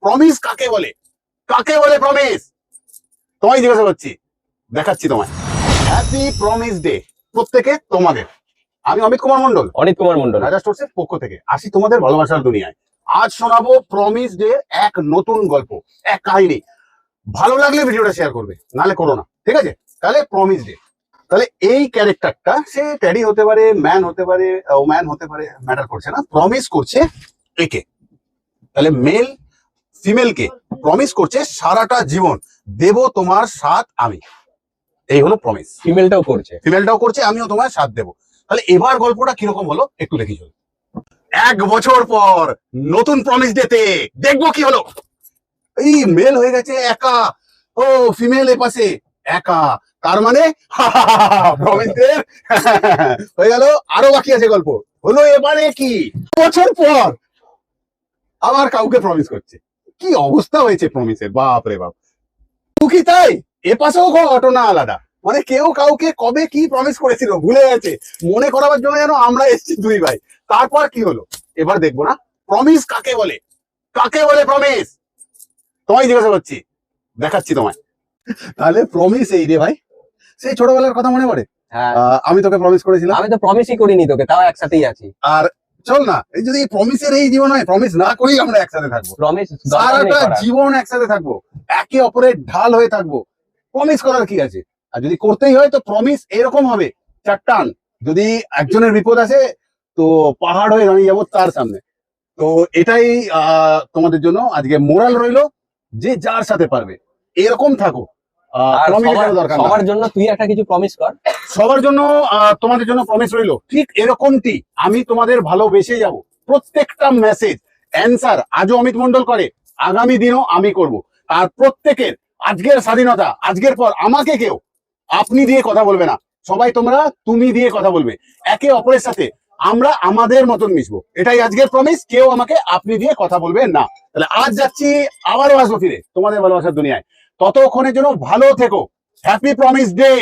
Promise কাকে বলে? কাকে বলে প্রমিস? তোমায় জিজ্ঞাসা করছি, দেখাচ্ছি তোমায়। হ্যাপি প্রমিস ডে প্রত্যেকে তোমাদের। আমি অমিত কুমার মন্ডল, রাজা স্টোরসের পক্ষ থেকে আসি তোমাদের ভালোবাসার দুনিয়ায়। আজ শোনাবো প্রমিস ডে এক নতুন গল্প, এক কাহিনী। ভালো লাগলে ভিডিওটা শেয়ার করবে, নালে করো না, ঠিক আছে? তাহলে প্রমিস ডে, তাহলে এই ক্যারেক্টারটা সে ট্যাডি হতে পারে, ম্যান হতে পারে, ওম্যান হতে পারে, ম্যাটার করছে না। প্রমিস করছে একে, তাহলে মেল ফিমেলকে প্রমিস করছে সারাটা জীবন দেব তোমার সাথ আমি। এই হলো প্রমিস। ফিমেলটাও করছে আমিও তোমার সাথ দেবো। তাহলে এবার গল্পটা কিরকম হলো একটু দেখি চল। 1 বছর পর নতুন প্রমিস ডেতে দেখবো কি হলো। এই মেল হয়ে গেছে একা, ও ফিমেল এ পাশে একা, তার মানে প্রমিস ডে হয়ে গেল। আরো বাকি আছে গল্প। হলো এবারে কি, বছর পর আবার কাউকে প্রমিস করছে। কি অবস্থা হয়েছে প্রমিসের, বাপ রে বাপ। কি তাই এ পাশেও ঘটনা আলাদা, মানে কেউ কাউকে কবে কি প্রমিস করেছিল ভুলে গেছে, মনে করাবার জন্য যেন আমরা এসেছি দুই ভাই। তারপর কি হলো এবার দেখবো না। প্রমিস কাকে বলে? কাকে বলে প্রমিস? তোমায় জিজ্ঞাসা করছি, দেখাচ্ছি তোমায়। তাহলে প্রমিস এই রে ভাই, সেই ছোটবেলার কথা মনে পড়ে? আমি তোকে প্রমিস করেছিলাম। আমি তো প্রমিসই করিনি তোকে, তাও একসাথেই আছি। আর চল না, এই যদি প্রমিসের এই জীবন হয়, প্রমিস না করেই আমরা একসাথে থাকবো, প্রমিস সারাটা জীবন একসাথে থাকবো, একে অপরের ঢাল হয়ে থাকবো। প্রমিস করার কি আছে? আর যদি করতেই হয় তো প্রমিস এরকম হবে চারটান, যদি একজনের বিপদ আছে তো পাহাড় হয়ে দাঁড়িয়ে যাবো তার সামনে। তো এটাই তোমাদের জন্য আজকে মোরাল রইলো, যে যার সাথে পারবে এরকম থাকো। সবার জন্য তুই একটা কিছু প্রমিস কর। সবার জন্য তোমাদের জন্য প্রমিস রইলো ঠিক এরকমটি, আমি তোমাদের ভালোবেসে যাব। প্রত্যেকটা মেসেজ অ্যান্সার আজও অমিত মন্ডল করে, আগামী দিনও আমি করব। আর প্রত্যেকের আজকের স্বাধীনতা, আজকের পর আমাকে কেউ আপনি দিয়ে কথা বলবে না, সবাই তোমরা তুমি দিয়ে কথা বলবে। একে অপরের সাথে আমরা আমাদের মতন মিশবো, এটাই আজকের প্রমিস। কেউ আমাকে আপনি দিয়ে কথা বলবে না। তাহলে আজ যাচ্ছি, আবারও আসবো ফিরে তোমাদের ভালোবাসার দুনিয়ায়। ততক্ষণের জন্য ভালো থেকো। Happy promise day.